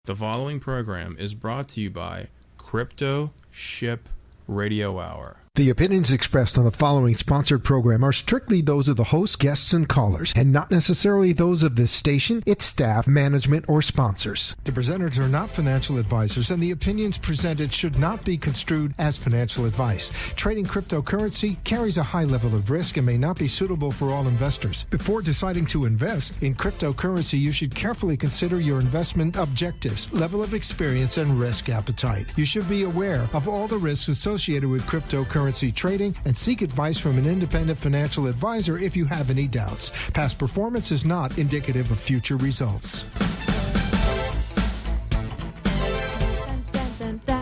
The following program is brought to you by CryptoShyp Radio Hour. The opinions expressed on the following sponsored program are strictly those of the host, guests, and callers, and not necessarily those of this station, its staff, management, or sponsors. The presenters are not financial advisors, and the opinions presented should not be construed as financial advice. Trading cryptocurrency carries a high level of risk and may not be suitable for all investors. Before deciding to invest in cryptocurrency, you should carefully consider your investment objectives, level of experience, and risk appetite. You should be aware of all the risks associated with cryptocurrency trading and seek advice from an independent financial advisor if you have any doubts. Past performance is not indicative of future results.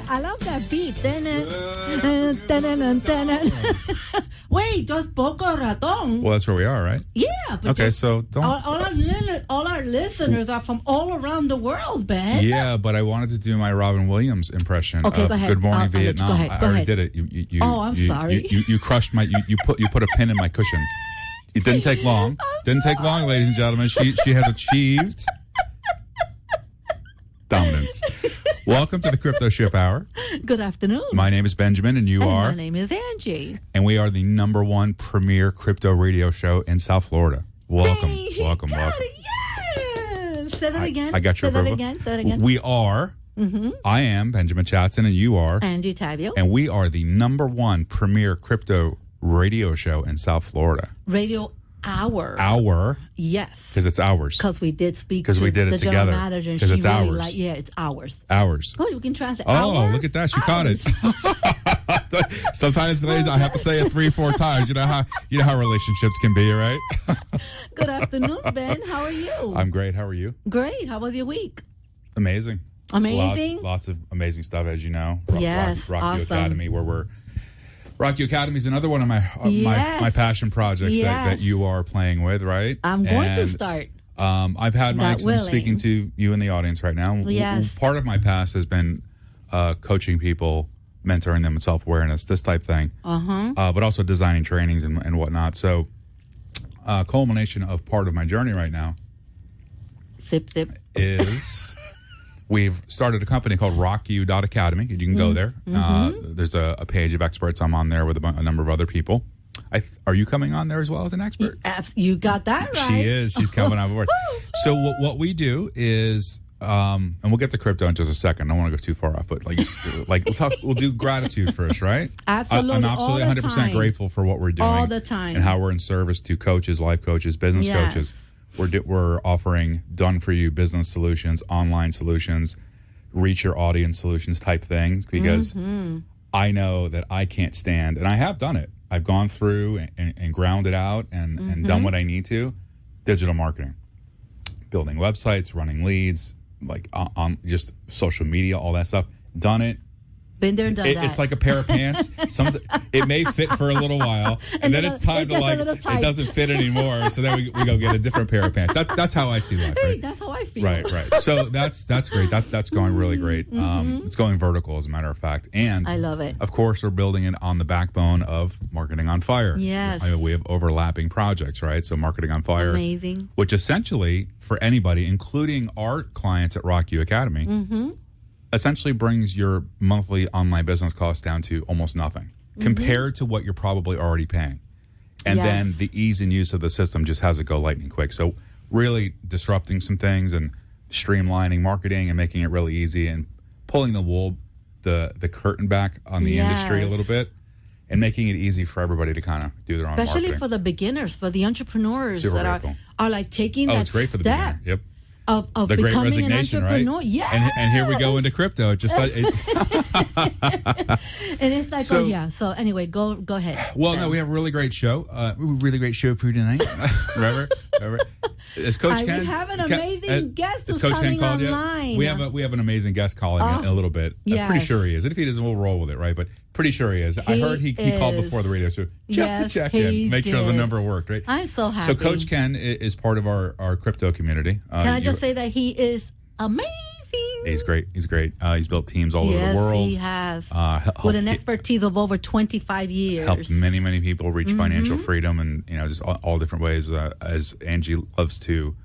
I love that beat. Wait, just Boca Raton. Well, that's where we are, right? Yeah, but okay, so don't. All our listeners are from all around the world, Ben. Yeah, but I wanted to do my Robin Williams impression of go ahead. Good Morning I'll Vietnam. go ahead. I already did it. I'm sorry. You crushed my. You put a pin in my cushion. It didn't take long. Didn't take long, ladies and gentlemen. She has achieved dominance. Welcome to the CryptoShyp Hour. Good afternoon. My name is Benjamin, and you are? My name is Angie. And we are the #1 premier crypto radio show in South Florida. Welcome. Welcome. Yes. Say that again. I got your Say that again. We are. Mm-hmm. I am Benjamin Chatson, and you are? Angie Tavio. And we are the #1 premier crypto radio show in South Florida. Radio Hour. Hour. Yes. Because it's ours. Because we did speak to we did it the together. general manager. Because it's really ours. it's ours. Ours. Oh, we can translate. Oh, look at that. She caught it. Sometimes, ladies, I have to say it 3-4 times. You know how relationships can be, right? Good afternoon, Ben. How are you? I'm great. How are you? Great. How was your week? Amazing. Lots of amazing stuff, as you know. Yes, Rock awesome. You Academy, Rock You Academy is another one of my passion projects that you are playing with, right? I'm going to start. I've had I'm speaking to you in the audience right now. Yes. Part of my past has been coaching people, mentoring them in self-awareness, this type thing. But also designing trainings and whatnot. So culmination of part of my journey right now Sip. is we've started a company called RockYou.Academy. You can go there. There's a page of experts. I'm on there with a number of other people. Are you coming on there as well as an expert? You got that right. She is. She's coming on board. So what we do is, and we'll get to crypto in just a second. I don't want to go too far off, but we'll do gratitude first, right? Absolutely. I'm absolutely 100% grateful for what we're doing all the time and how we're in service to coaches, life coaches, business coaches. We're offering done-for-you business solutions, online solutions, reach your audience solutions type things because I know that I can't stand, and I have done it. I've gone through and ground it out and done what I need to. Digital marketing, building websites, running leads, on just social media, all that stuff. Done it. Been there and done that. It's like a pair of pants. It may fit for a little while, and then it's time to it doesn't fit anymore. So then we go get a different pair of pants. That's how I see life. Right? That's how I feel. Right. So that's great. That's going really great. It's going vertical, as a matter of fact, and I love it. Of course, we're building it on the backbone of Marketing on Fire. Yes. We have overlapping projects, right? So Marketing on Fire, amazing. Which essentially for anybody, including our clients at Rock You Academy. Essentially brings your monthly online business costs down to almost nothing compared to what you're probably already paying. And then the ease and use of the system just has it go lightning quick. So really disrupting some things and streamlining marketing and making it really easy and pulling the curtain back on the industry a little bit and making it easy for everybody to kind of do their own marketing. Especially for the beginners, for the entrepreneurs Super that grateful. are like taking that it's great for the step. beginner. Yep. Of the great becoming resignation, an entrepreneur. right? Yes. And here we go into crypto. It just and it's like, So anyway, go ahead. Well, no, we have a really great show. Really great show for you tonight. Remember? Is Coach Ken? We have an amazing guest who's Coach coming Ken called online. Yet? We have an amazing guest calling in a little bit. Yes. I'm pretty sure he is. And if he doesn't, we'll roll with it, right? But pretty sure he is. I heard he called before the radio show just to check in, make sure the number worked, right? I'm so happy. So Coach Ken is part of our crypto community. Can I just say that he is amazing? He's great. He's built teams all over the world. Yes, he has. With an expertise of over 25 years. Helped many people reach financial freedom and just all different ways. As Angie loves to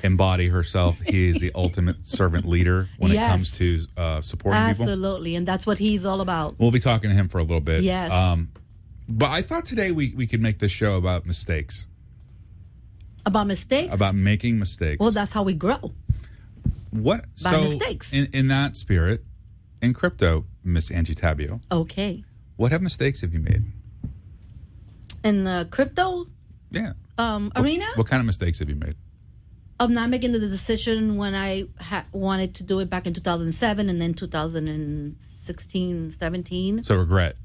embody herself. He is the ultimate servant leader when it comes to supporting people. Absolutely, and that's what he's all about. We'll be talking to him for a little bit. Yes. But I thought today we could make this show about mistakes. About mistakes? About making mistakes. Well, that's how we grow. What? By mistakes. In that spirit, in crypto, Miss Angie Tabio. Okay. What mistakes have you made? In the crypto arena? What kind of mistakes have you made? Of not making the decision when I wanted to do it back in 2007 and then 2016, 17. So regret.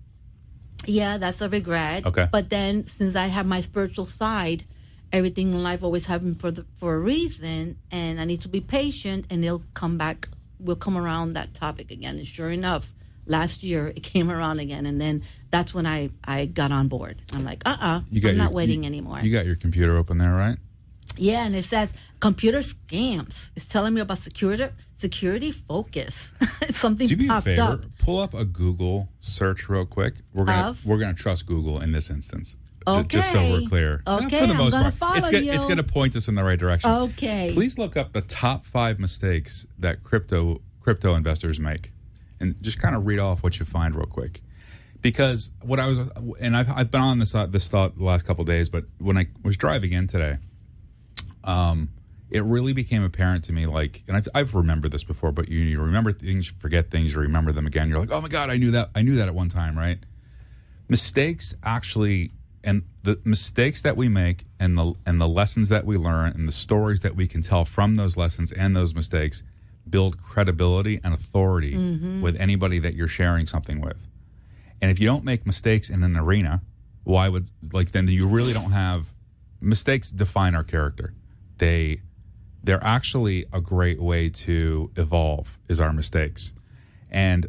Yeah, that's a regret. Okay. But then since I have my spiritual side, everything in life always happens for a reason, and I need to be patient, and we'll come around that topic again. And sure enough, last year it came around again, and then that's when I got on board. I'm like, I'm not waiting anymore. You got your computer open there, right? Yeah, and it says computer scams. It's telling me about security focus. Something Do me a popped favor, up. pull up a Google search real quick. We're gonna trust Google in this instance. Okay. Just so we're clear. Okay, For the most I'm gonna part, follow you. It's gonna point us in the right direction. Okay. Please look up the top 5 mistakes that crypto investors make, and just kind of read off what you find real quick. Because I've been on this thought the last couple of days, but when I was driving in today, it really became apparent to me, like, and I've remembered this before, but you remember things, you forget things, you remember them again. You're like, oh my God, I knew that at one time, right? Mistakes actually, and the mistakes that we make and the lessons that we learn and the stories that we can tell from those lessons and those mistakes build credibility and authority with anybody that you're sharing something with. And if you don't make mistakes in an arena, then you really don't have mistakes. Define our character. They're actually a great way to evolve, is our mistakes. And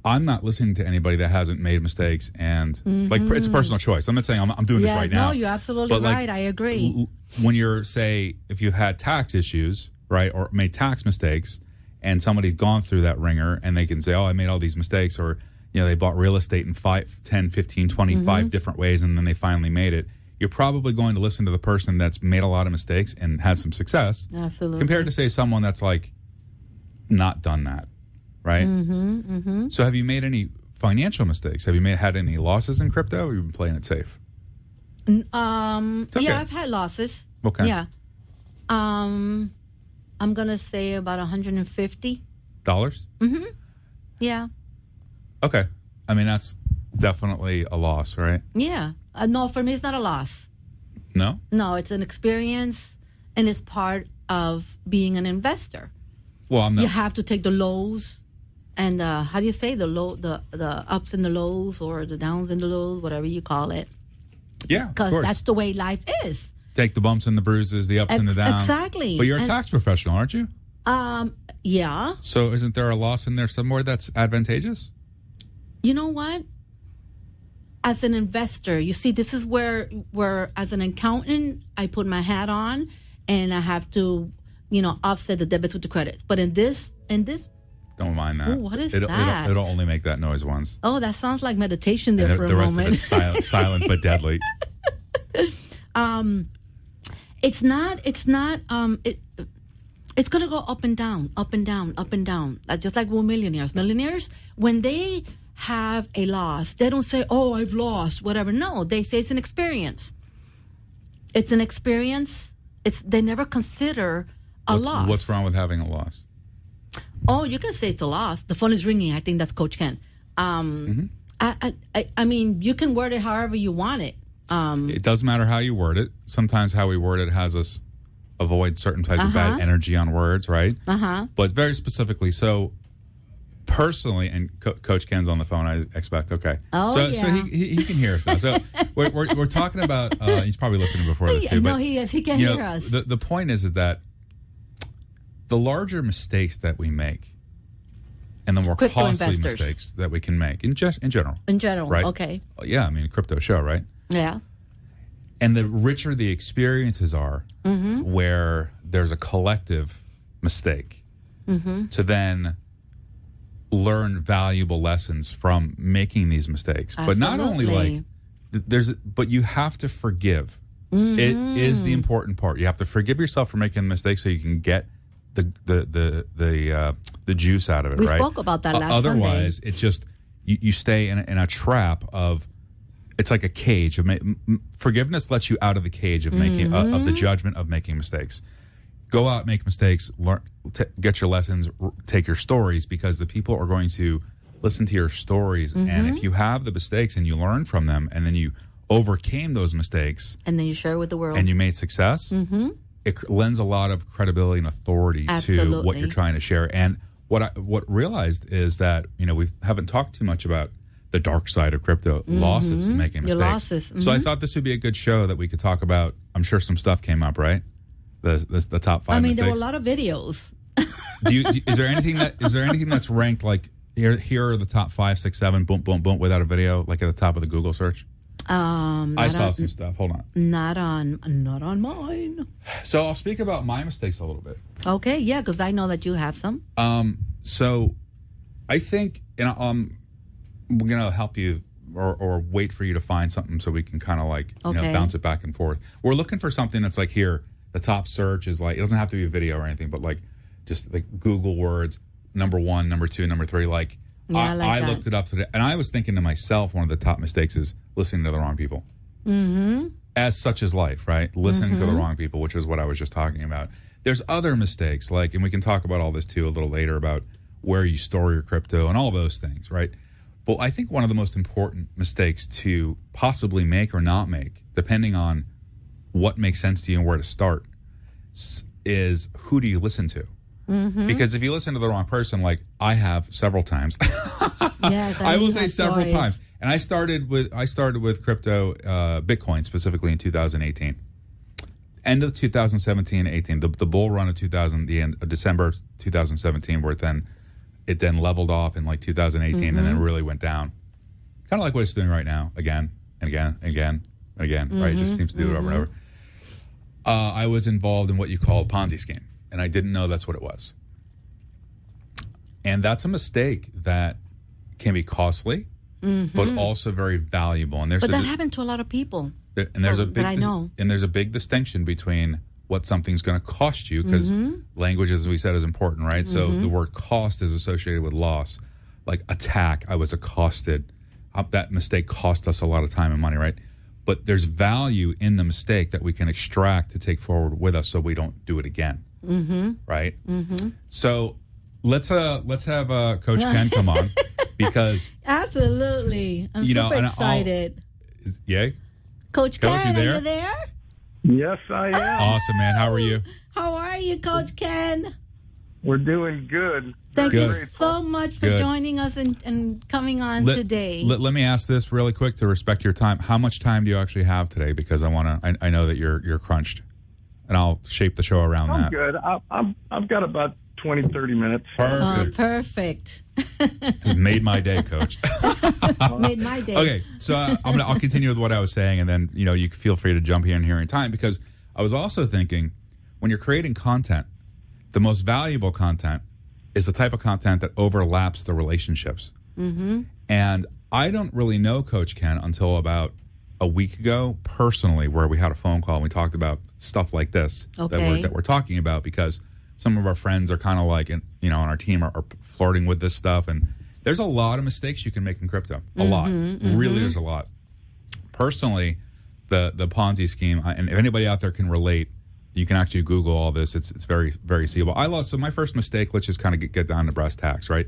I'm not listening to anybody that hasn't made mistakes, and it's a personal choice. I'm not saying I'm doing this right now. No, you're absolutely right. I agree. When you're, say, if you've had tax issues, right, or made tax mistakes, and somebody's gone through that ringer, and they can say, oh, I made all these mistakes, or they bought real estate in 5, 10, 15, 25 different ways, and then they finally made it. You're probably going to listen to the person that's made a lot of mistakes and had some success. Absolutely. Compared to, say, someone that's like not done that, right? So have you made any financial mistakes? Have you had any losses in crypto, or have you been playing it safe? Okay. Yeah, I've had losses. Okay. Yeah. I'm going to say about $150. Yeah. Okay. I mean, that's definitely a loss, right? Yeah. No, for me, it's not a loss. No? No, it's an experience, and it's part of being an investor. Well, I'm not. You have to take the lows and how do you say the ups and the lows, or the downs and the lows, whatever you call it. Yeah, because that's the way life is. Take the bumps and the bruises, the ups and the downs. Exactly. But you're a tax professional, aren't you? Yeah. So isn't there a loss in there somewhere that's advantageous? You know what? As an investor, you see, this is where as an accountant, I put my hat on, and I have to, offset the debits with the credits. But in this. Don't mind that. Ooh, what is that? It'll only make that noise once. Oh, that sounds like meditation there for a moment. The rest of it's silent but deadly. It's going to go up and down, up and down, up and down. Just like we're millionaires. Millionaires, when they have a loss, they don't say, oh, I've lost, whatever. No, they say it's an experience. It's an experience. They never consider a loss. What's wrong with having a loss? Oh, you can say it's a loss. The phone is ringing. I think that's Coach Ken. I mean, you can word it however you want it. It doesn't matter how you word it. Sometimes how we word it has us avoid certain types of bad energy on words, right? But very specifically, so personally, and Coach Ken's on the phone, I expect. Okay. Oh, so he can hear us now. So we're talking about. He's probably listening before this too. No, but, he is. He can hear us. The point is that the larger mistakes that we make, and the more Crypto costly investors. mistakes that we can make in general. In general, right? Okay. Yeah, I mean, crypto show, right? Yeah. And the richer the experiences are, where there's a collective mistake, to then learn valuable lessons from making these mistakes. Absolutely. But not only but you have to forgive It is the important part. You have to forgive yourself for making mistakes so you can get the juice out of it. We right? spoke about that last Otherwise, Sunday. it just you stay in a trap of. It's like a cage of forgiveness lets you out of the cage of making of the judgment of making mistakes. Go out, make mistakes, learn, get your lessons, take your stories, because the people are going to listen to your stories. And if you have the mistakes and you learn from them, and then you overcame those mistakes, and then you share it with the world, and you made success, it lends a lot of credibility and authority to what you're trying to share. And what realized is that we haven't talked too much about the dark side of crypto, losses and making mistakes. Your losses. So I thought this would be a good show that we could talk about. I'm sure some stuff came up, right? The top 5 mistakes. there were a lot of videos. Is there anything that's ranked like here are the top 5, 6, 7, boom, boom, boom, without a video, like at the top of the Google search? I saw some stuff. Hold on. Not on mine. So I'll speak about my mistakes a little bit. Okay, yeah, because I know that you have some. So I think, we're gonna help you or wait for you to find something so we can kind of like bounce it back and forth. We're looking for something that's like here. The top search is like, it doesn't have to be a video or anything, but like just like Google words, number 1, number 2, number 3. Like, I looked it up today, and I was thinking to myself, one of the top mistakes is listening to the wrong people. As such is life, right? Listening to the wrong people, which is what I was just talking about. There's other mistakes, like, and we can talk about all this too a little later about where you store your crypto and all those things, right? But I think one of the most important mistakes to possibly make or not make, depending on what makes sense to you and where to start, is who do you listen to? Because if you listen to the wrong person, like I have several times, yes, I will say several times. And I started with crypto, Bitcoin specifically in 2018, end of 2017, 18, the bull run of the end of December 2017, where it then leveled off in like 2018 and then really went down, kind of like what it's doing right now, again and again and again and again. Right? It just seems to do it over and over. I was involved in what you call a Ponzi scheme, and I didn't know that's what it was. And that's a mistake that can be costly, but also very valuable. And that happened to a lot of people. And there's a big distinction between what something's going to cost you, because language, as we said, is important, right? So the word cost is associated with loss. Like attack, I was accosted. That mistake cost us a lot of time and money, right? But there's value in the mistake that we can extract to take forward with us so we don't do it again, right? So let's have Coach Ken come on, because absolutely, I'm super excited. Yay, Coach Ken, are you there? Yes, I am. Awesome, man. How are you? How are you, Coach Ken? We're doing good. Thank you so much for joining us and coming on today. Let me ask this really quick to respect your time. How much time do you actually have today? Because I know that you're crunched, and I'll shape the show around that. I'm good. I've got about 20, 30 minutes. Perfect. Made my day, Coach. Made my day. Okay, so I'll continue with what I was saying, and then you feel free to jump in here in time, because I was also thinking, when you're creating content, the most valuable content is the type of content that overlaps the relationships. And I don't really know Coach Ken until about a week ago, personally, where we had a phone call and we talked about stuff like this that we're talking about, because some of our friends are kind of like, on our team are flirting with this stuff. And there's a lot of mistakes you can make in crypto. A lot. Really, there's a lot. Personally, the Ponzi scheme, and if anybody out there can relate, you can actually Google all this. It's very, very seeable. So my first mistake, let's just kind of get down to brass tacks, right?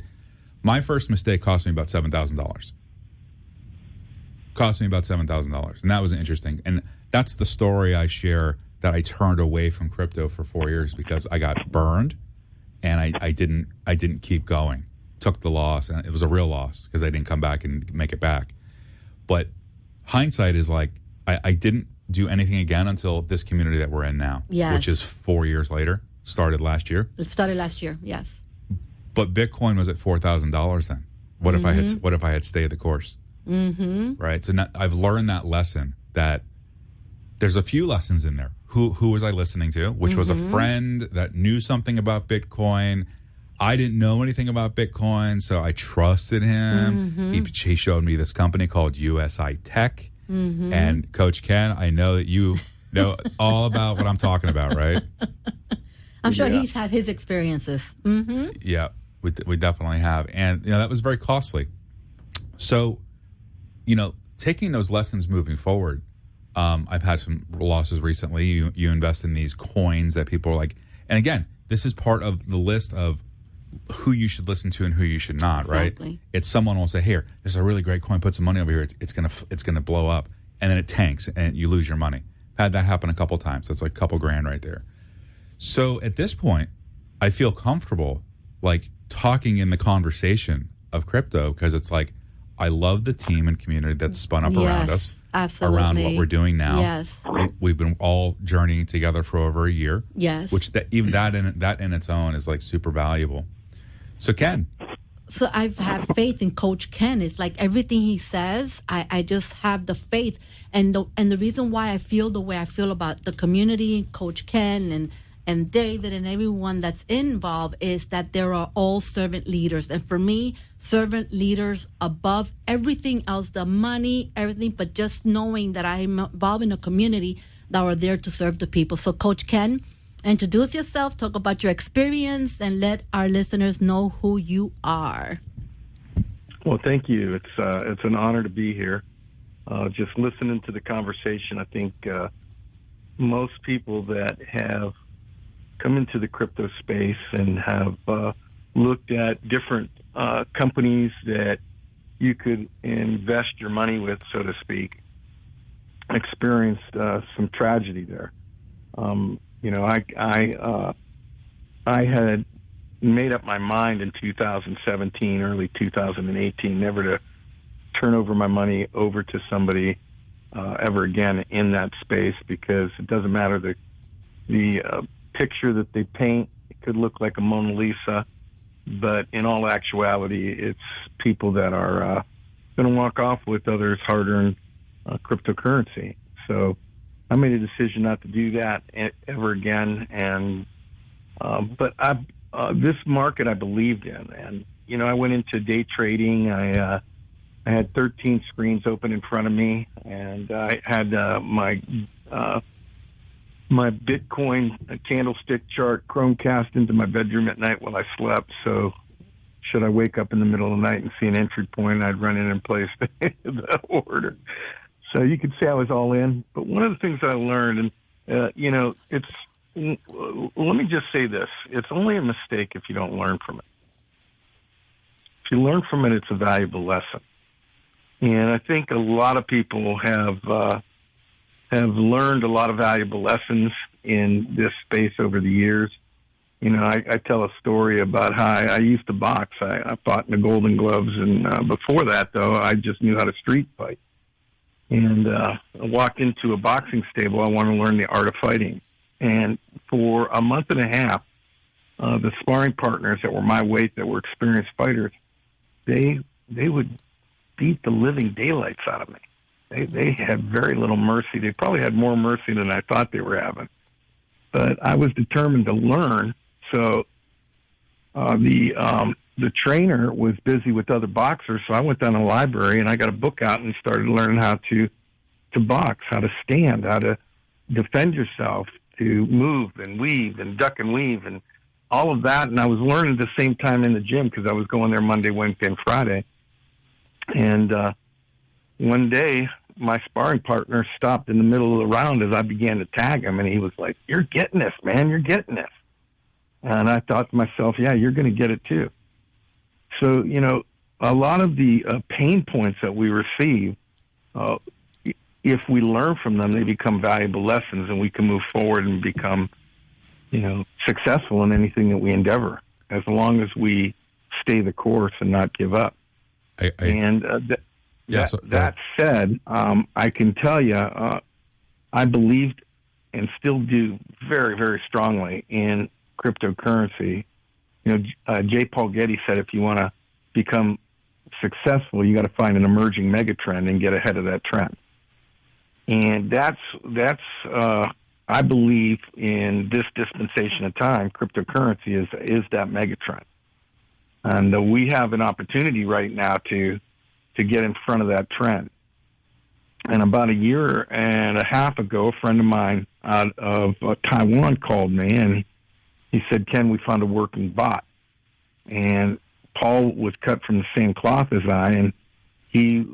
My first mistake cost me about $7,000. Cost me about $7,000. And that was interesting. And that's the story I share, that I turned away from crypto for 4 years because I got burned, and I didn't keep going. Took the loss, and it was a real loss because I didn't come back and make it back. But hindsight is like, I didn't do anything again until this community that we're in now, which is 4 years later. Started last year. It started last year, yes. But Bitcoin was at $4,000 then. What if I had stayed the course? Right. So now I've learned that lesson, that there's a few lessons in there. Who was I listening to? Which was a friend that knew something about Bitcoin. I didn't know anything about Bitcoin, so I trusted him. He showed me this company called USI Tech. And Coach Ken, I know that you know all about what I'm talking about, right? I'm sure he's had his experiences. Mm-hmm. Yeah, we definitely have. And, that was very costly. So, taking those lessons moving forward, I've had some losses recently. You invest in these coins that people are like, and again, this is part of the list of who you should listen to and who you should not, Exactly. right? It's someone will say, here, there's a really great coin, put some money over here. It's gonna blow up. And then it tanks and you lose your money. I've had that happen a couple times. That's like a couple grand right there. So at this point, I feel comfortable like talking in the conversation of crypto because it's like I love the team and community that's spun up around us, absolutely. around what we're doing now. Yes, we've been all journeying together for over a year. yes. Which that in its own is like super valuable. So Ken, So I've had faith in Coach Ken. It's like everything he says, I just have the faith, and the reason why I feel the way I feel about the community, Coach Ken and David and everyone that's involved is that there are all servant leaders. And for me, servant leaders above everything else, the money, everything, but just knowing that I'm involved in a community that are there to serve the people. So Coach Ken, introduce yourself, talk about your experience, and let our listeners know who you are. Well, thank you. It's an honor to be here. Just listening to the conversation, I think most people that have come into the crypto space and have looked at different companies that you could invest your money with, so to speak, experienced some tragedy there. I had made up my mind in 2017, early 2018, never to turn over my money over to somebody ever again in that space, because it doesn't matter the picture that they paint. It could look like a Mona Lisa, but in all actuality, it's people that are going to walk off with others' hard-earned cryptocurrency. So I made a decision not to do that ever again. And but this market I believed in, and I went into day trading. I had 13 screens open in front of me, and I had my Bitcoin candlestick chart Chromecast into my bedroom at night while I slept. So should I wake up in the middle of the night and see an entry point, I'd run in and place the order. So you could say I was all in. But one of the things I learned, and let me just say this: it's only a mistake if you don't learn from it. If you learn from it, it's a valuable lesson. And I think a lot of people have learned a lot of valuable lessons in this space over the years. I tell a story about how I used to box. I fought in the Golden Gloves, and before that, though, I just knew how to street fight. And I walked into a boxing stable. I wanted to learn the art of fighting. And for a month and a half, the sparring partners that were my weight, that were experienced fighters, they would beat the living daylights out of me. They had very little mercy. They probably had more mercy than I thought they were having. But I was determined to learn. So the trainer was busy with other boxers, so I went down to the library and I got a book out and started learning how to box, how to stand, how to defend yourself, to move and weave and duck and weave and all of that. And I was learning at the same time in the gym because I was going there Monday, Wednesday, and Friday. And one day, my sparring partner stopped in the middle of the round as I began to tag him, and he was like, "You're getting this, man. You're getting this." And I thought to myself, yeah, you're going to get it too. So, a lot of the pain points that we receive, if we learn from them, they become valuable lessons, and we can move forward and become, successful in anything that we endeavor, as long as we stay the course and not give up. That said, I can tell you, I believed and still do very, very strongly in cryptocurrency. J. Paul Getty said, if you want to become successful, you got to find an emerging megatrend and get ahead of that trend. And that's I believe in this dispensation of time, cryptocurrency is that megatrend. And we have an opportunity right now to get in front of that trend. And about a year and a half ago, a friend of mine out of Taiwan called me, and he said, Ken, we found a working bot. And Paul was cut from the same cloth as I, and he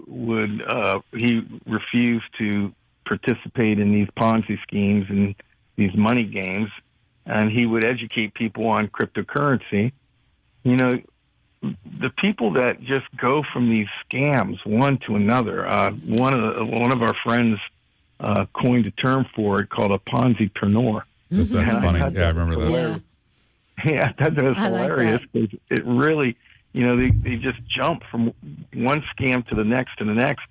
refused to participate in these Ponzi schemes and these money games, and he would educate people on cryptocurrency. You know, the people that just go from these scams one to another. One of our friends coined a term for it called a Ponzi-preneur. That's funny. Yeah, I remember that. Yeah, that was hilarious. Like it really, you know, they just jump from one scam to the next to the next.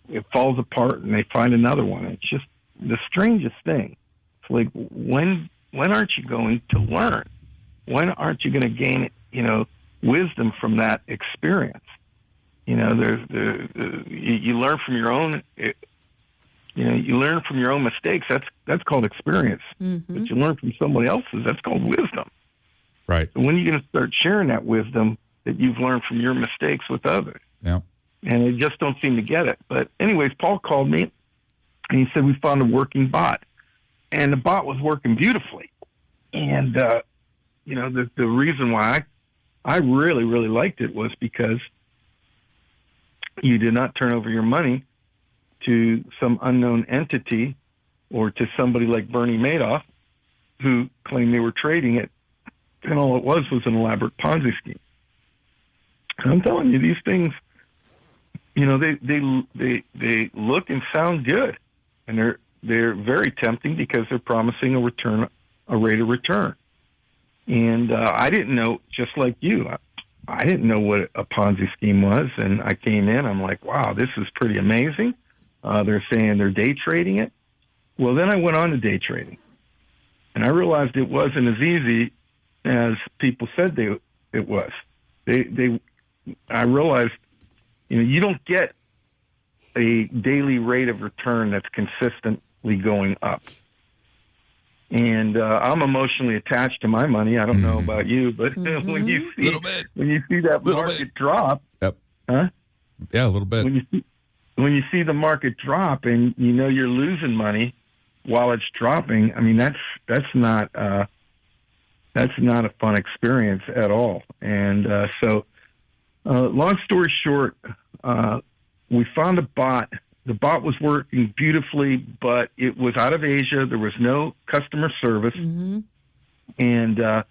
It falls apart, and they find another one. It's just the strangest thing. It's like, when aren't you going to learn? When aren't you going to gain, you know, wisdom from that experience? You know, you learn from your own. You know, you learn from your own mistakes. That's called experience. Mm-hmm. But you learn from somebody else's. That's called wisdom. Right. So when are you going to start sharing that wisdom that you've learned from your mistakes with others? Yeah. And they just don't seem to get it. But anyways, Paul called me, and he said we found a working bot, and the bot was working beautifully. And you know, the reason why I really, really liked it was because you did not turn over your money to some unknown entity or to somebody like Bernie Madoff who claimed they were trading it, and all it was an elaborate Ponzi scheme. And I'm telling you, these things, you know, they look and sound good, and they're very tempting because they're promising a rate of return. And I didn't know, just like you, I didn't know what a Ponzi scheme was, and I came in, I'm like, wow, this is pretty amazing. They're saying they're day trading it. Well, then I went on to day trading, and I realized it wasn't as easy as people said it was. I realized, you know, you don't get a daily rate of return that's consistently going up. And I'm emotionally attached to my money. I don't know about you, but when you see that market drop, yep. Huh? Yeah, a little bit. When you see the market drop and you know you're losing money while it's dropping, I mean that's not a fun experience at all. And so, long story short, we found a bot. The bot was working beautifully, but it was out of Asia. There was no customer service. Mm-hmm. And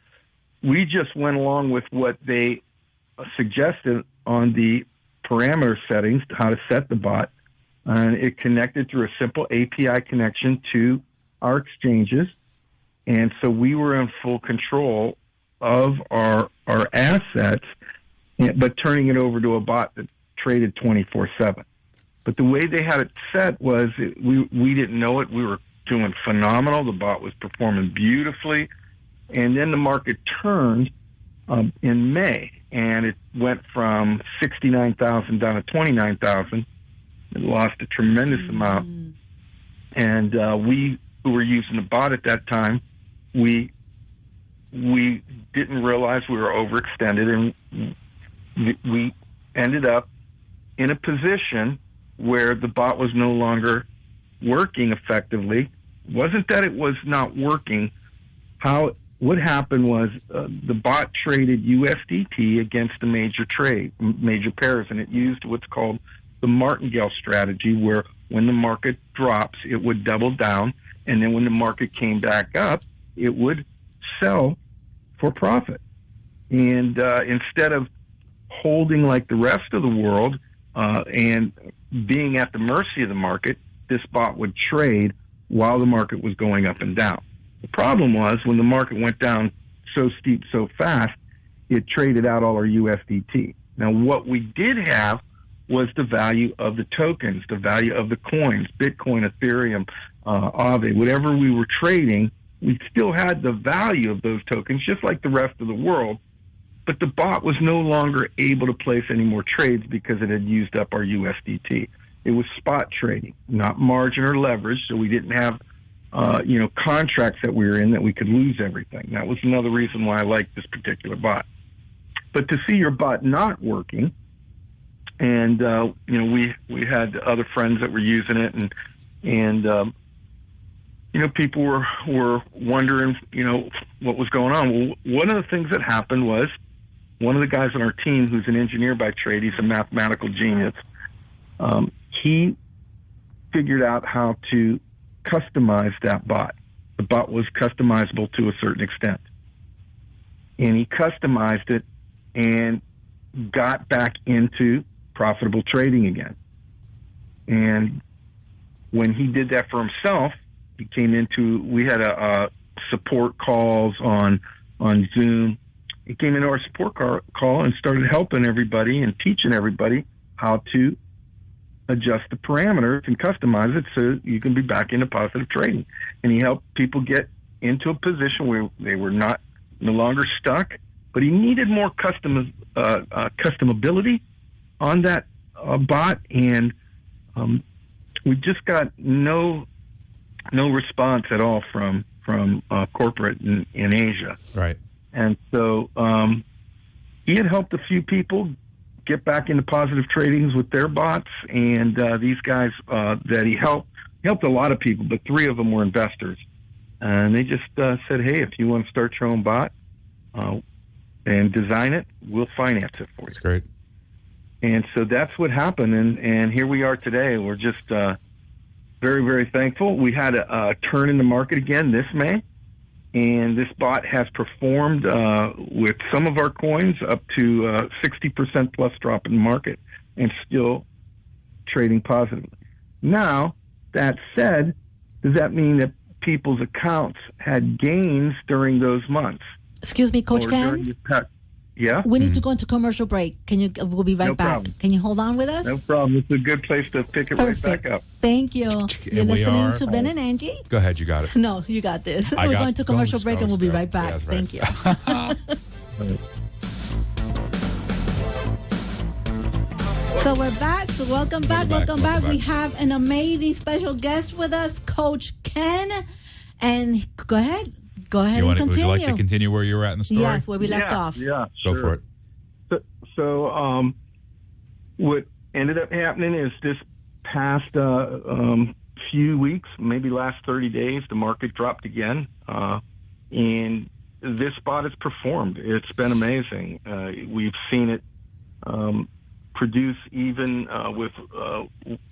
we just went along with what they suggested on the parameter settings, how to set the bot. And it connected through a simple API connection to our exchanges. And so we were in full control of our assets, but turning it over to a bot that traded 24/7. But the way they had it set was we didn't know it. We were doing phenomenal. The bot was performing beautifully. And then the market turned in May, and it went from 69,000 down to 29,000. It lost a tremendous amount. And we who were using the bot at that time, we didn't realize we were overextended, and we ended up in a position where the bot was no longer working effectively. It wasn't that it was not working. What happened was the bot traded USDT against the major pairs, and it used what's called the martingale strategy, where when the market drops, it would double down, and then when the market came back up, it would sell for profit. And instead of holding like the rest of the world and being at the mercy of the market, this bot would trade while the market was going up and down. The problem was when the market went down so steep so fast, it traded out all our USDT. Now, what we did have was the value of the tokens, the value of the coins, Bitcoin, Ethereum, Aave, whatever we were trading, we still had the value of those tokens, just like the rest of the world. But the bot was no longer able to place any more trades because it had used up our USDT. It was spot trading, not margin or leverage, so we didn't have contracts that we were in that we could lose everything. That was another reason why I liked this particular bot. But to see your bot not working and we had other friends that were using it, and people were wondering, what was going on. Well, one of the things that happened was one of the guys on our team, who's an engineer by trade, he's a mathematical genius. He figured out how to customize that bot. The bot was customizable to a certain extent. And he customized it and got back into profitable trading again. And when he did that for himself, we had a support calls on Zoom. He came into our support call and started helping everybody and teaching everybody how to adjust the parameters and customize it so you can be back into positive trading. And he helped people get into a position where they were no longer stuck, but he needed more customability on that bot, and we just got no response at all from corporate in Asia. Right. And so he had helped a few people get back into positive tradings with their bots, and these guys that he helped a lot of people, but 3 of them were investors. And they just said, hey, if you want to start your own bot and design it, we'll finance it for you. That's great. And so that's what happened, and here we are today. We're just very, very thankful. We had a turn in the market again this May, and this bot has performed with some of our coins up to 60% plus drop in the market and still trading positively. Now, that said, does that mean that people's accounts had gains during those months? Excuse me, Coach Ken? Yeah? We need to go into commercial break. We'll be right No back. problem. Can you hold on with us? No problem. It's a good place to pick it Perfect. right back up. Thank you. You're we listening are. to Ben and Angie? Go ahead, you got it. No, you got this. We're going to commercial break and we'll be right back. Yeah, that's right. Thank you. So we're back. So welcome back. We have an amazing special guest with us, Coach Ken. And go ahead and continue. Would you like to continue where you were at in the story? Yes, where we left off. Yeah, Go sure. for it. So what ended up happening is this past few weeks, maybe last 30 days, the market dropped again. And this spot has performed. It's been amazing. We've seen it produce even with,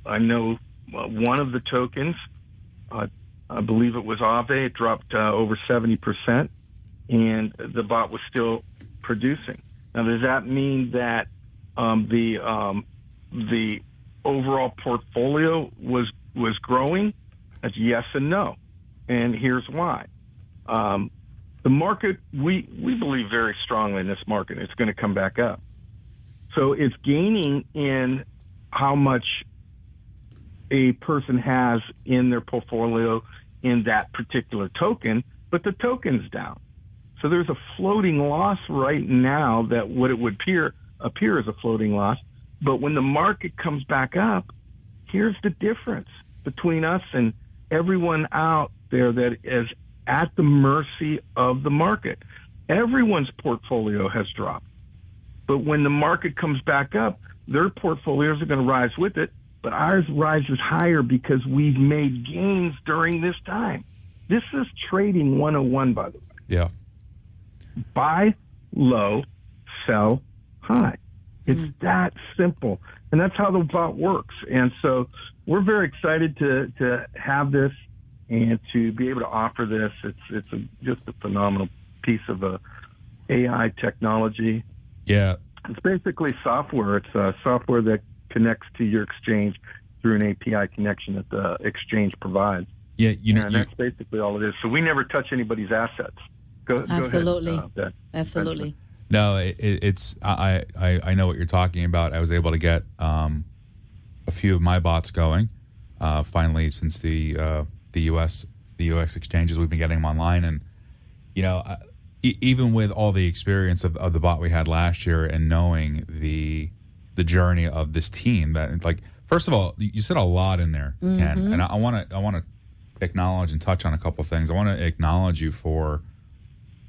I know one of the tokens, I believe it was Aave, it dropped over 70%, and the bot was still producing. Now, does that mean that the overall portfolio was growing? That's yes and no, and here's why. The market, we believe very strongly in this market. It's going to come back up. So it's gaining in how much a person has in their portfolio in that particular token, but the token's down. So there's a floating loss right now that what it would appear as a floating loss. But when the market comes back up, here's the difference between us and everyone out there that is at the mercy of the market. Everyone's portfolio has dropped. But when the market comes back up, their portfolios are going to rise with it, but ours rises higher because we've made gains during this time. This is trading 101, by the way. Yeah. Buy low, sell high. It's that simple. And that's how the bot works. And so we're very excited to have this and to be able to offer this. It's just a phenomenal piece of AI technology. Yeah. It's basically software. It's software that connects to your exchange through an API connection that the exchange provides. Yeah, and that's basically all it is. So we never touch anybody's assets. Absolutely. Go ahead. Absolutely. No, it's I know what you're talking about. I was able to get a few of my bots going finally since the US exchanges. We've been getting them online, and even with all the experience of the bot we had last year and knowing the journey of this team, that, like, first of all, you said a lot in there, Ken, and I want to acknowledge and touch on a couple of things. I want to acknowledge you for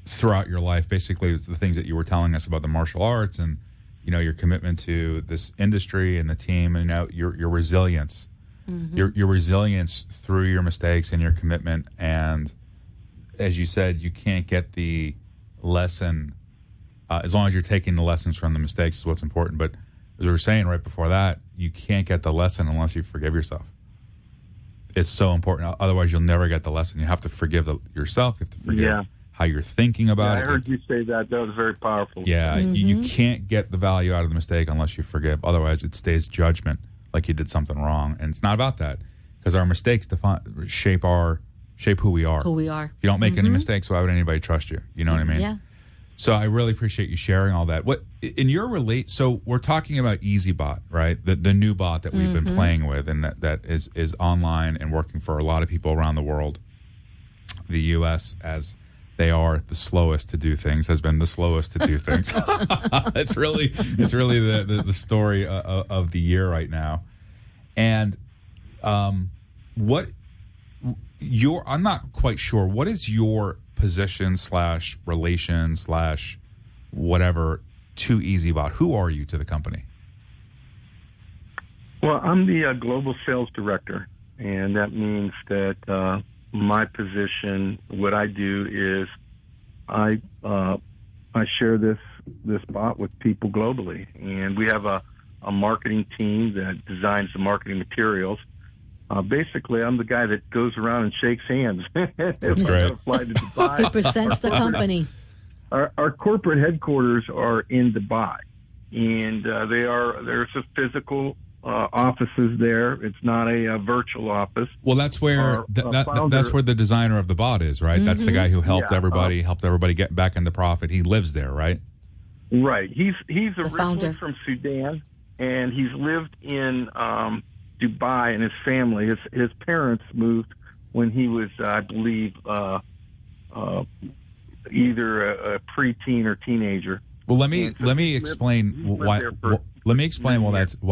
throughout your life, basically, it's the things that you were telling us about the martial arts and your commitment to this industry and the team, and your resilience, your resilience through your mistakes and your commitment. And as you said, you can't get the lesson as long as you're taking the lessons from the mistakes is what's important. But as we were saying right before that, you can't get the lesson unless you forgive yourself. It's so important. Otherwise, you'll never get the lesson. You have to forgive yourself. You have to forgive how you're thinking about it. I heard you say that. That was very powerful. Yeah, you can't get the value out of the mistake unless you forgive. Otherwise, it stays judgment, like you did something wrong. And it's not about that, because our mistakes shape who we are. Who we are. If you don't make any mistakes, why would anybody trust you? You know what I mean? Yeah. So I really appreciate you sharing all that. What in your so we're talking about EasyBot, right? The new bot that we've been playing with, and that is online and working for a lot of people around the world. The U.S., as they are the slowest to do things, has been the slowest to do things. It's really the story of the year right now. And I'm not quite sure. What is your position / relation / whatever to EasyBot? Who are you to the company? Well, I'm the global sales director, and that means that my position, what I do is I share this bot with people globally, and we have a marketing team that designs the marketing materials. Basically, I'm the guy that goes around and shakes hands. That's great. Fly to Dubai. Represents the company. Our corporate headquarters are in Dubai, and there's a physical offices there. It's not a virtual office. Well, that's where that's where the designer of the bot is, right? That's the guy who helped everybody get back into profit. He lives there, right? Right. He's originally founder. from Sudan, and he's lived in Dubai, and his family. His parents moved when he was, I believe, either a preteen or teenager. Well, let me explain why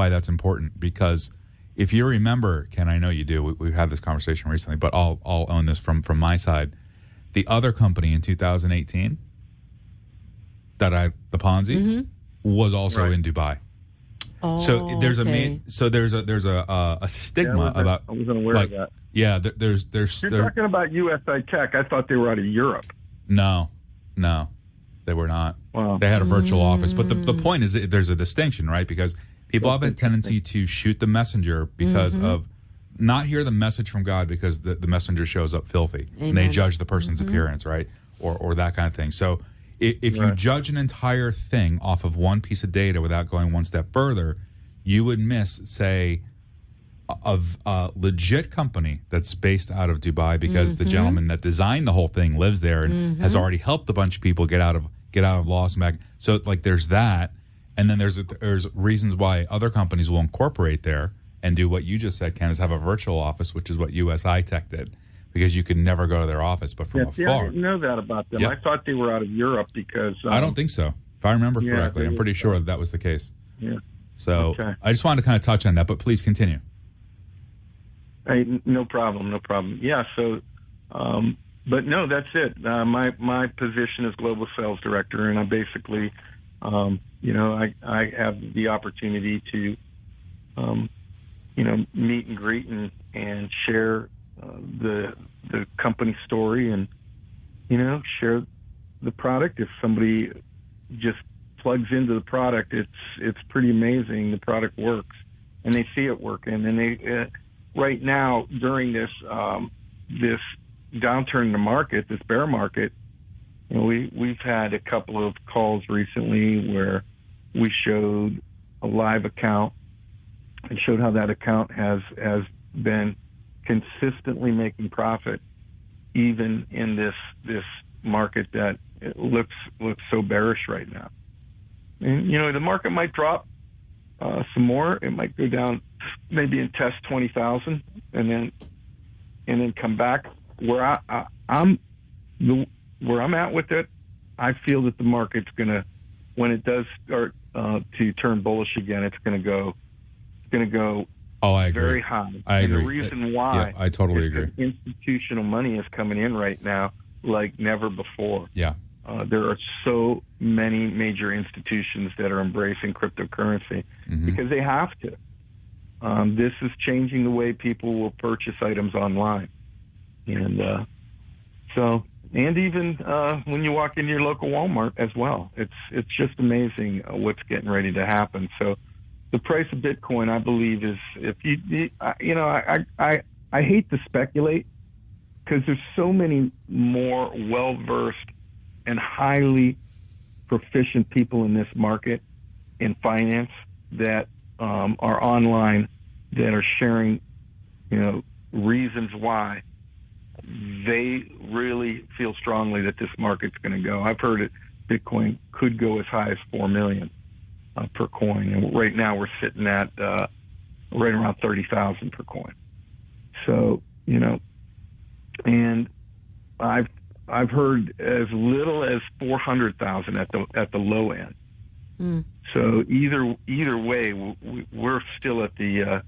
that's important, because if you remember, Ken, I know you do. We've had this conversation recently, but I'll own this from my side. The other company in 2018 the Ponzi was also in Dubai. Oh, So there's okay. a stigma about. I wasn't aware of that. Yeah, there's. You're talking about USI Tech. I thought they were out of Europe. No, they were not. Wow. They had a virtual office, but the point is that there's a distinction, right? Because people have a tendency to shoot the messenger because of not hear the message from God, because the messenger shows up filthy. Amen. And they judge the person's appearance, right? Or that kind of thing. So if you judge an entire thing off of one piece of data without going one step further, you would miss, say, a legit company that's based out of Dubai, because the gentleman that designed the whole thing lives there and has already helped a bunch of people get out of loss and back. So like there's that, and then there's reasons why other companies will incorporate there and do what you just said, Ken, is have a virtual office, which is what USI Tech did, because you could never go to their office, but from afar. I didn't know that about them. Yep. I thought they were out of Europe because I don't think so. If I remember correctly, I'm pretty sure that was the case. Yeah. So Okay. I just wanted to kind of touch on that, but please continue. Hey, no problem. Yeah. So, but no, that's it. My position is global sales director, and I basically, I have the opportunity to, meet and greet and share the company story, and share the product. If somebody just plugs into the product, it's pretty amazing. The product works, and they see it working, and they. Right now, during this downturn in the market, this bear market, we've had a couple of calls recently where we showed a live account and showed how that account has been consistently making profit, even in this market that looks so bearish right now. And the market might drop some more. It might go down, maybe and test 20,000, and then come back. Where I'm at with it, I feel that the market's gonna, when it does start to turn bullish again, it's gonna go. Oh, I agree. Very high. I agree. And the reason why, I totally agree. Institutional money is coming in right now like never before. Yeah. there are so many major institutions that are embracing cryptocurrency because they have to. This is changing the way people will purchase items online. And and even when you walk into your local Walmart as well, it's just amazing what's getting ready to happen. So the price of Bitcoin, I believe, is I hate to speculate because there's so many more well-versed and highly proficient people in this market in finance that are online that are sharing, reasons why they really feel strongly that this market's going to go. I've heard Bitcoin could go as high as 4 million per coin, and right now we're sitting at right around 30,000 per coin. So and I've heard as little as 400,000 at the low end. So either way, we're still at the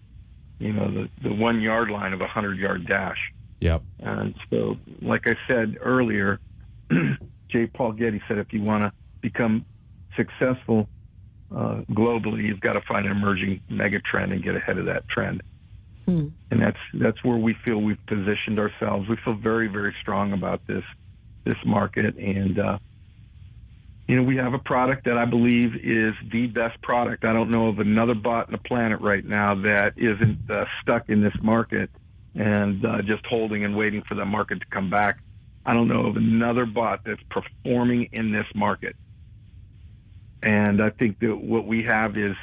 the 1 yard line of a 100-yard dash. Yep. And so, like I said earlier, J. Paul Getty said, if you want to become successful globally, you've got to find an emerging mega trend and get ahead of that trend. And that's where we feel we've positioned ourselves. We feel very, very strong about this market, and we have a product that I believe is the best product. I don't know of another bot on the planet right now that isn't stuck in this market and just holding and waiting for the market to come back. I don't know of another bot that's performing in this market. And I think that what we have is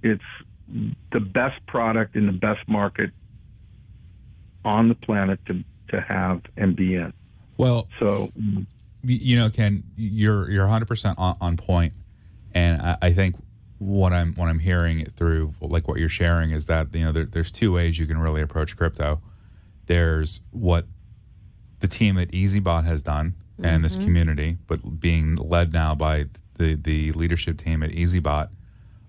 it's the best product in the best market on the planet to have and be in. Well, so Ken, you're 100% on point, and I think what I'm hearing through like what you're sharing is that there's two ways you can really approach crypto. There's what the team at EasyBot has done and this community, but being led now by the leadership team at EasyBot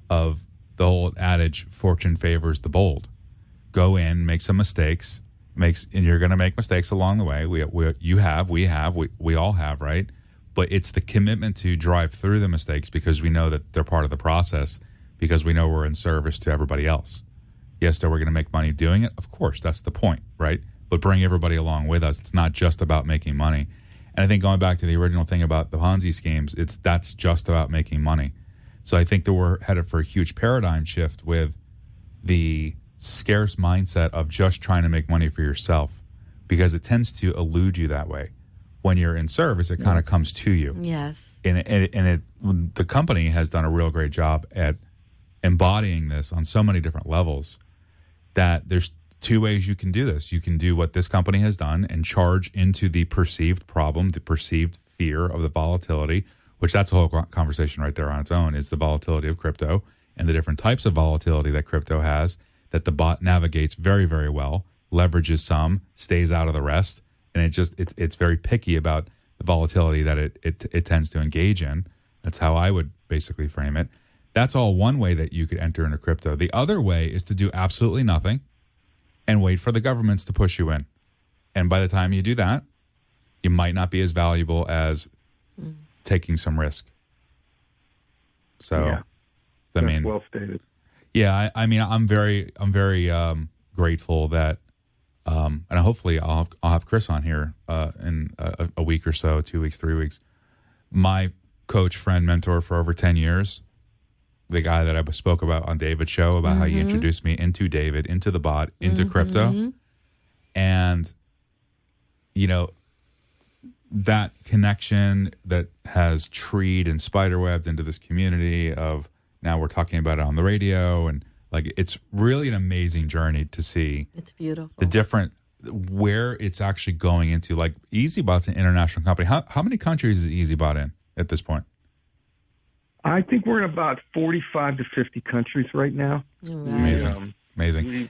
of the whole adage, fortune favors the bold. Go in, make some mistakes, and you're going to make mistakes along the way. We all have, right? But it's the commitment to drive through the mistakes because we know that they're part of the process, because we know we're in service to everybody else. Yes, are we going to make money doing it? Of course, that's the point, right? But bring everybody along with us. It's not just about making money. And I think going back to the original thing about the Ponzi schemes, that's just about making money. So I think that we're headed for a huge paradigm shift with the scarce mindset of just trying to make money for yourself, because it tends to elude you that way. When you're in service, it kind of comes to you. Yes. And the company has done a real great job at embodying this on so many different levels that there's two ways you can do this. You can do what this company has done and charge into the perceived problem, the perceived fear of the volatility, which that's a whole conversation right there on its own, is the volatility of crypto and the different types of volatility that crypto has that the bot navigates very, very well, leverages some, stays out of the rest. And it's very picky about the volatility that it tends to engage in. That's how I would basically frame it. That's all one way that you could enter into crypto. The other way is to do absolutely nothing and wait for the governments to push you in. And by the time you do that, you might not be as valuable as taking some risk. So, yeah, that's well stated. Yeah, I'm very grateful that. And hopefully I'll have Chris on here in a week or so, 2 weeks, 3 weeks. My coach, friend, mentor for over 10 years, the guy that I spoke about on David's show about how he introduced me into David, into the bot, into crypto. And, that connection that has treed and spiderwebbed into this community of now we're talking about it on the radio, and it's really an amazing journey to see. It's beautiful. The different, where it's actually going into. Like EasyBot's an international company. How many countries is EasyBot in at this point? I think we're in about 45 to 50 countries right now. Right. Amazing.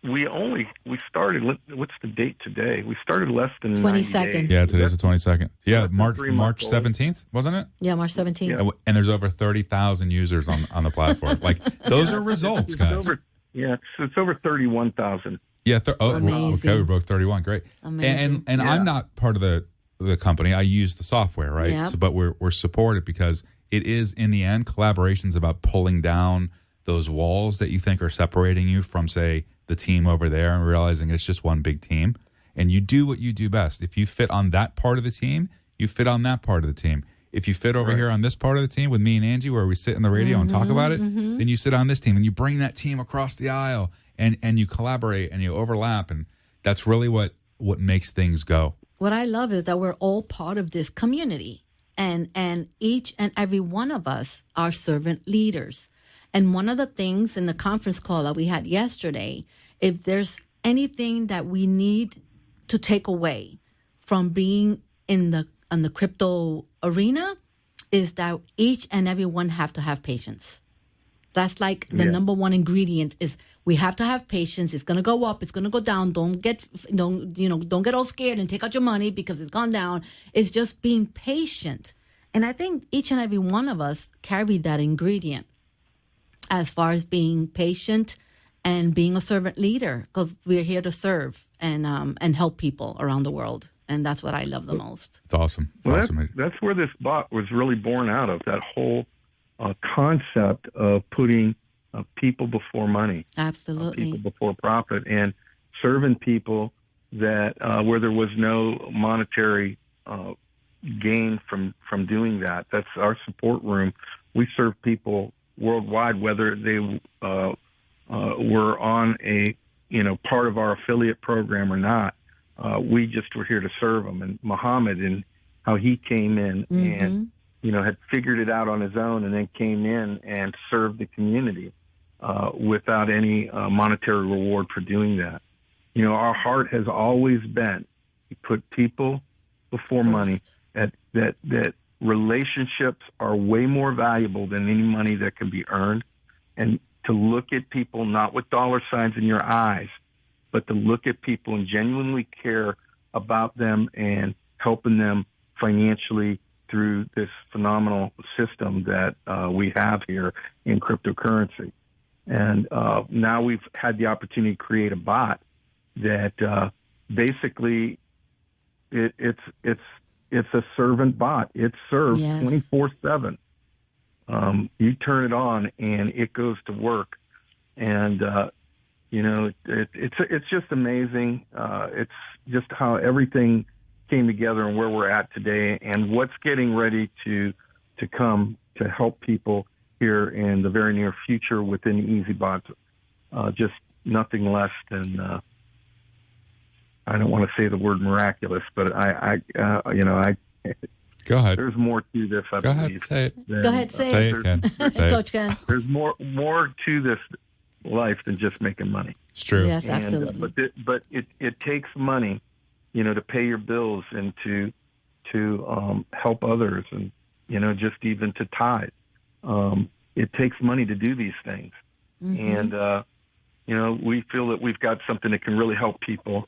We started, what's the date today? We started less than 22nd. Yeah, today's the 22nd. Yeah, March 17th, wasn't it? Yeah, March 17th. Yeah. And there's over 30,000 users on the platform. Those are results, guys. It's over 31,000. Yeah. Amazing. Okay, we broke 31. Great. Amazing. And I'm not part of the the company. I use the software, right? Yep. So, but we're supported because it is, in the end, collaboration's about pulling down those walls that you think are separating you from, say, the team over there, and realizing it's just one big team. And you do what you do best. If you fit on that part of the team, you fit on that part of the team. If you fit over here on this part of the team with me and Angie, where we sit in the radio and talk about it, then you sit on this team and you bring that team across the aisle and you collaborate and you overlap. And that's really what makes things go. What I love is that we're all part of this community, and each and every one of us are servant leaders. And one of the things in the conference call that we had yesterday, if there's anything that we need to take away from being in the crypto arena, is that each and every one have to have patience. That's like the number one ingredient is we have to have patience. It's going to go up. It's going to go down. Don't get all scared and take out your money because it's gone down. It's just being patient. And I think each and every one of us carry that ingredient as far as being patient and being a servant leader, because we're here to serve and help people around the world. And that's what I love the most. It's awesome. It's Well, awesome. that's where this bot was really born out of, that whole concept of putting people before money. Absolutely. People before profit, and serving people that where there was no monetary gain from doing that. That's our support room. We serve people worldwide, whether they were on a part of our affiliate program or not. We just were here to serve them. And Muhammad, and how he came in and had figured it out on his own, and then came in and served the community without any monetary reward for doing that. Our heart has always been to put people before money. That relationships are way more valuable than any money that can be earned, and to look at people not with dollar signs in your eyes, but to look at people and genuinely care about them and helping them financially through this phenomenal system that we have here in cryptocurrency. And now we've had the opportunity to create a bot that basically it's a servant bot. It serves 24/7. You turn it on and it goes to work, and it's just amazing. It's just how everything came together and where we're at today, and what's getting ready to come to help people here in the very near future within EasyBots. Just nothing less than I don't want to say the word miraculous, but I Go ahead. There's more to this. I Go believe. ahead. Say it. Go ahead, say it, Ken. Say Coach it. Ken. There's more to this life than just making money. It's true. Yes, absolutely. But it takes money, to pay your bills and to help others, and just even to tithe. It takes money to do these things, and we feel that we've got something that can really help people,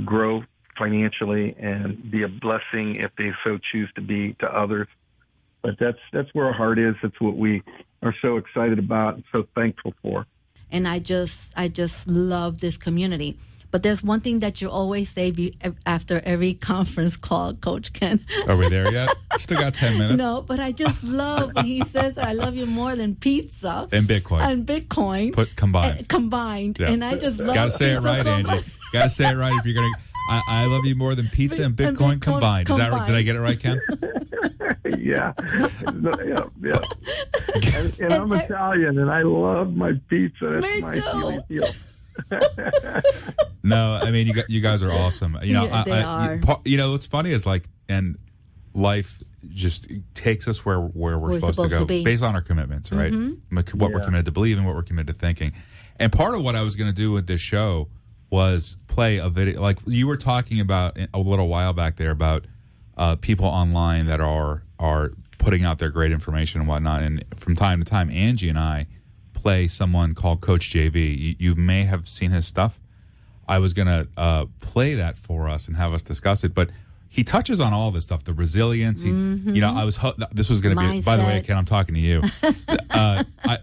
grow financially and be a blessing if they so choose to be to others. But that's where our heart is. That's what we are so excited about and so thankful for. And I just love this community. But there's one thing that you always say after every conference call, Coach Ken. Are we there yet? Still got 10 minutes. No, but I just love when he says, I love you more than pizza. And Bitcoin. And Bitcoin. Put combined. Combined. Yeah. And I just love Gotta say it right, so Angie. much. Gotta say it right if you're going to. I love you more than pizza and Bitcoin combined. Is that right? Did I get it right, Ken? Yeah. And I'm Italian, and I love my pizza. That's Me my too. deal. No, I mean you guys are awesome. They are. What's funny is and life just takes us where we're supposed to go be. based on our commitments, right? What we're committed to believing, what we're committed to thinking. And part of what I was going to do with this show was play a video, like you were talking about a little while back there about people online that are putting out their great information and whatnot. And from time to time, Angie and I play someone called Coach JV. You may have seen his stuff. I was going to play that for us and have us discuss it, but he touches on all this stuff, the resilience. This was going to be, by the way, Ken, I'm talking to you.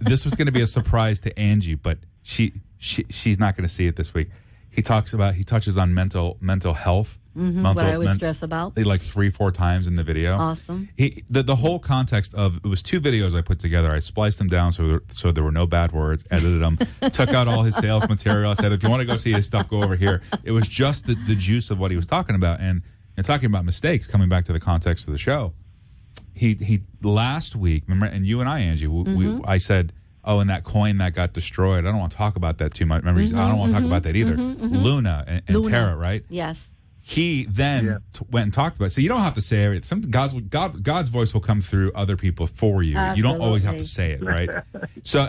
This was going to be a surprise to Angie, but she's not going to see it this week. He touches on mental health What I always stress about. Like 3-4 times in the video. Awesome. The whole context of it was 2 videos I put together. I spliced them down so there were no bad words, edited them, took out all his sales material. I said, if you want to go see his stuff, go over here. It was just the juice of what he was talking about. And talking about mistakes, coming back to the context of the show, he last week, remember, and you and I, Angie, I said, oh, and that coin that got destroyed, I don't want to talk about that too much. Remember, I don't want to talk about that either. Luna and Terra, right? Yes. He then went and talked about it. So you don't have to say everything. God's voice will come through other people for you. Absolutely. You don't always have to say it, right? So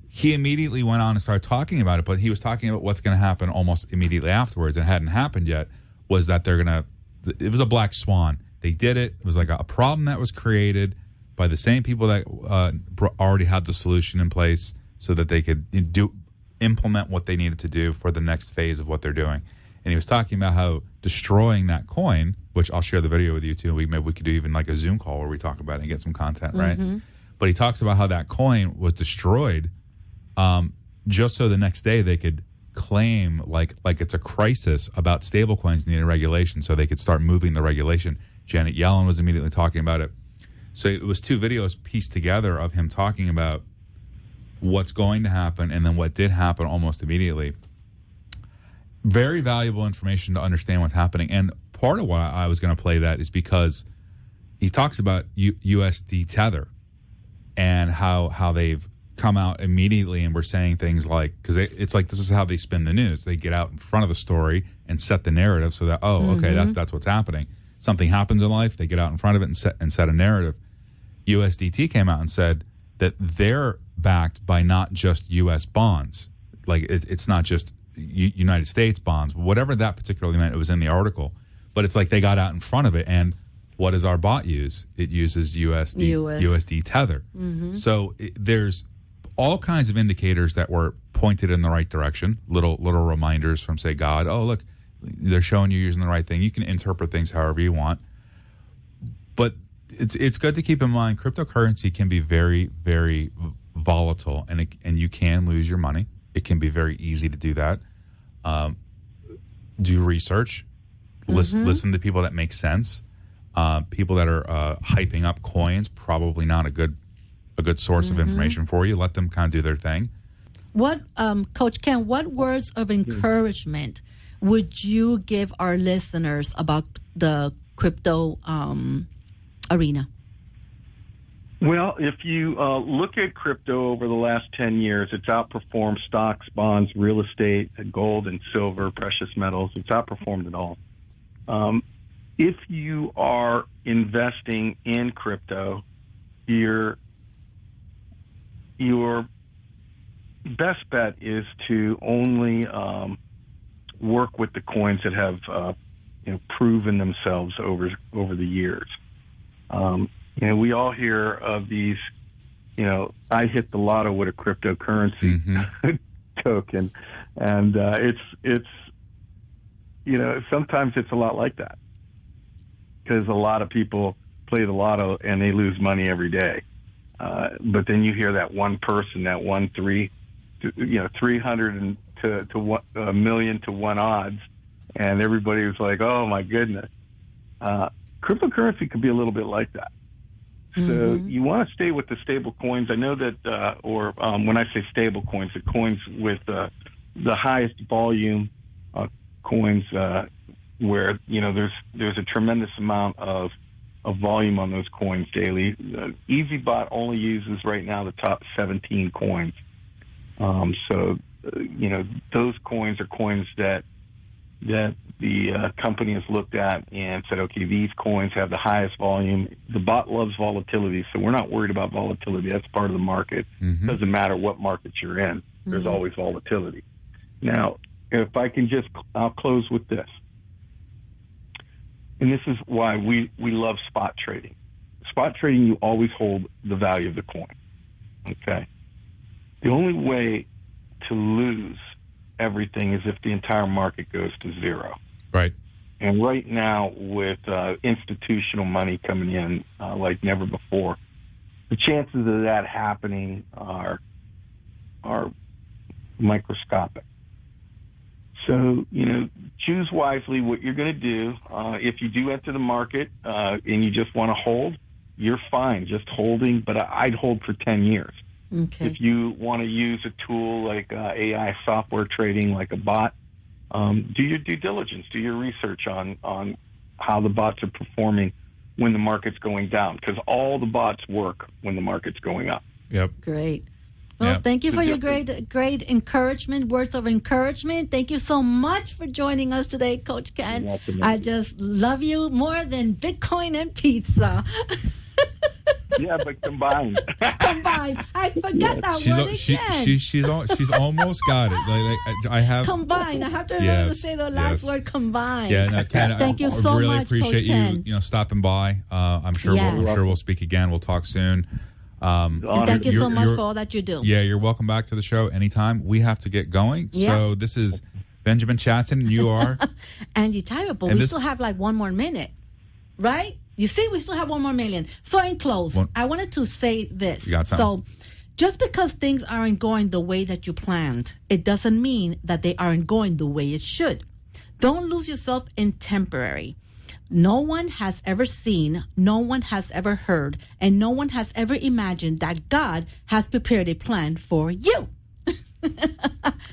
he immediately went on and started talking about it, but he was talking about what's going to happen almost immediately afterwards, and it hadn't happened yet, was that it was a black swan. They did it. It was like a problem that was created by the same people that already had the solution in place so that they could implement what they needed to do for the next phase of what they're doing. And he was talking about how destroying that coin, which I'll share the video with you too. Maybe we could do even like a Zoom call where we talk about it and get some content, right? But he talks about how that coin was destroyed just so the next day they could claim like it's a crisis about stable coins needing regulation so they could start moving the regulation. Janet Yellen was immediately talking about it. So it was 2 videos pieced together of him talking about what's going to happen and then what did happen almost immediately. Very valuable information to understand what's happening. And part of why I was going to play that is because he talks about USD Tether and how they've come out immediately and were saying things like, because it's like this is how they spin the news. They get out in front of the story and set the narrative so that, okay, that's what's happening. Something happens in life, they get out in front of it and set a narrative. USDT came out and said that they're backed by not just U.S. bonds. Like it's not just United States bonds, whatever that particularly meant. It was in the article, but it's like they got out in front of it. And what does our bot use? It uses USD Tether. So there's all kinds of indicators that were pointed in the right direction. Little reminders from, say, God. Oh, look, they're showing you using the right thing. You can interpret things however you want, but it's good to keep in mind cryptocurrency can be very, very volatile, and you can lose your money. It can be very easy to do that. Do research, listen to people that make sense. People that are hyping up coins, probably not a good source of information for you. Let them kind of do their thing. What, Coach Ken, what words of encouragement would you give our listeners about the crypto arena? Well, if you look at crypto over the last 10 years, it's outperformed stocks, bonds, real estate, gold and silver, precious metals. It's outperformed it all. If you are investing in crypto, your best bet is to only work with the coins that have proven themselves over the years. We all hear of these, I hit the lotto with a cryptocurrency token. And it's sometimes it's a lot like that, because a lot of people play the lotto and they lose money every day. But then you hear that one person that won 300 to 1 million to 1 odds, and everybody was like, "Oh my goodness!" Cryptocurrency could be a little bit like that. So you want to stay with the stable coins. I know that, when I say stable coins, the coins with the highest volume coins, where there's a tremendous amount of volume on those coins daily. EasyBot only uses right now the top 17 coins. Those coins are coins that the company has looked at and said, okay, these coins have the highest volume. The bot loves volatility, so we're not worried about volatility. That's part of the market. Doesn't matter what market you're in. There's always volatility. Now, if I can I'll close with this. And this is why we love spot trading. Spot trading, you always hold the value of the coin. Okay? The only way to lose everything is if the entire market goes to zero. Right. And right now, with institutional money coming in like never before, the chances of that happening are microscopic. So, choose wisely what you're going to do. If you do enter the market and you just want to hold, you're fine just holding, but I'd hold for 10 years. Okay. If you want to use a tool like AI software trading, like a bot, do your due diligence, do your research on how the bots are performing when the market's going down, because all the bots work when the market's going up. Yep. Great. Well, thank you for your great encouragement, words of encouragement. Thank you so much for joining us today, Coach Ken. I just love you more than Bitcoin and pizza. Yeah, but combined. Combined. I forgot that word again. She's almost got it. I have combined. I have to remember to say the last word, combined. Yeah, no, Ken, thank you so really much, appreciate Coach you stopping by. I'm sure we'll speak again. We'll talk soon. And thank you so much for all that you do. Yeah, you're welcome back to the show anytime. We have to get going. Yeah. So this is Benjamin Chatson, and you are Angie Tyler, but we still have like one more minute, right? You see, we still have 1 more million. So in close, I wanted to say this. You got something? So just because things aren't going the way that you planned, it doesn't mean that they aren't going the way it should. Don't lose yourself in temporary. No one has ever seen, no one has ever heard, and no one has ever imagined that God has prepared a plan for you.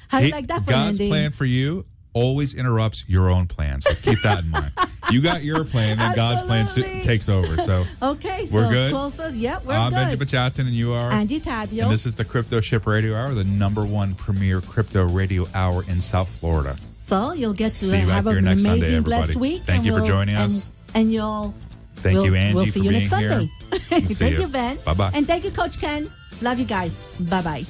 How do you like that for God's ending? plan for you always interrupts your own plan. So keep that in mind. You got your plan, and God's plan takes over. So okay, we're good. Yep, we're I'm good. Benjamin Chatson, and you are Angie Tabio. And this is the CryptoShyp Radio Hour, the #1 premier crypto radio hour in South Florida. So you'll get to See you have back here an next amazing, Sunday, blessed everybody. week. Thank you for joining us. And you'll. Thank you, Angie, we'll see for you being next here. Sunday. Thank you, Ben. Bye-bye. And thank you, Coach Ken. Love you guys. Bye-bye.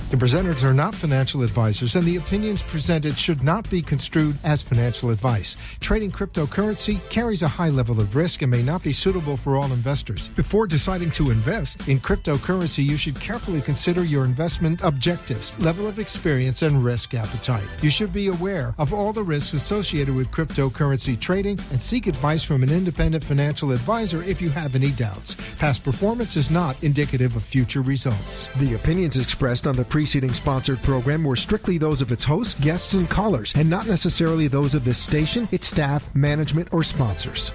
The presenters are not financial advisors, and the opinions presented should not be construed as financial advice. Trading cryptocurrency carries a high level of risk and may not be suitable for all investors. Before deciding to invest in cryptocurrency, you should carefully consider your investment objectives, level of experience, and risk appetite. You should be aware of all the risks associated with cryptocurrency trading and seek advice from an independent financial advisor if you have any doubts. Past performance is not indicative of future results. The opinions expressed on the preceding sponsored program were strictly those of its hosts, guests, and callers, and not necessarily those of this station, its staff, management, or sponsors.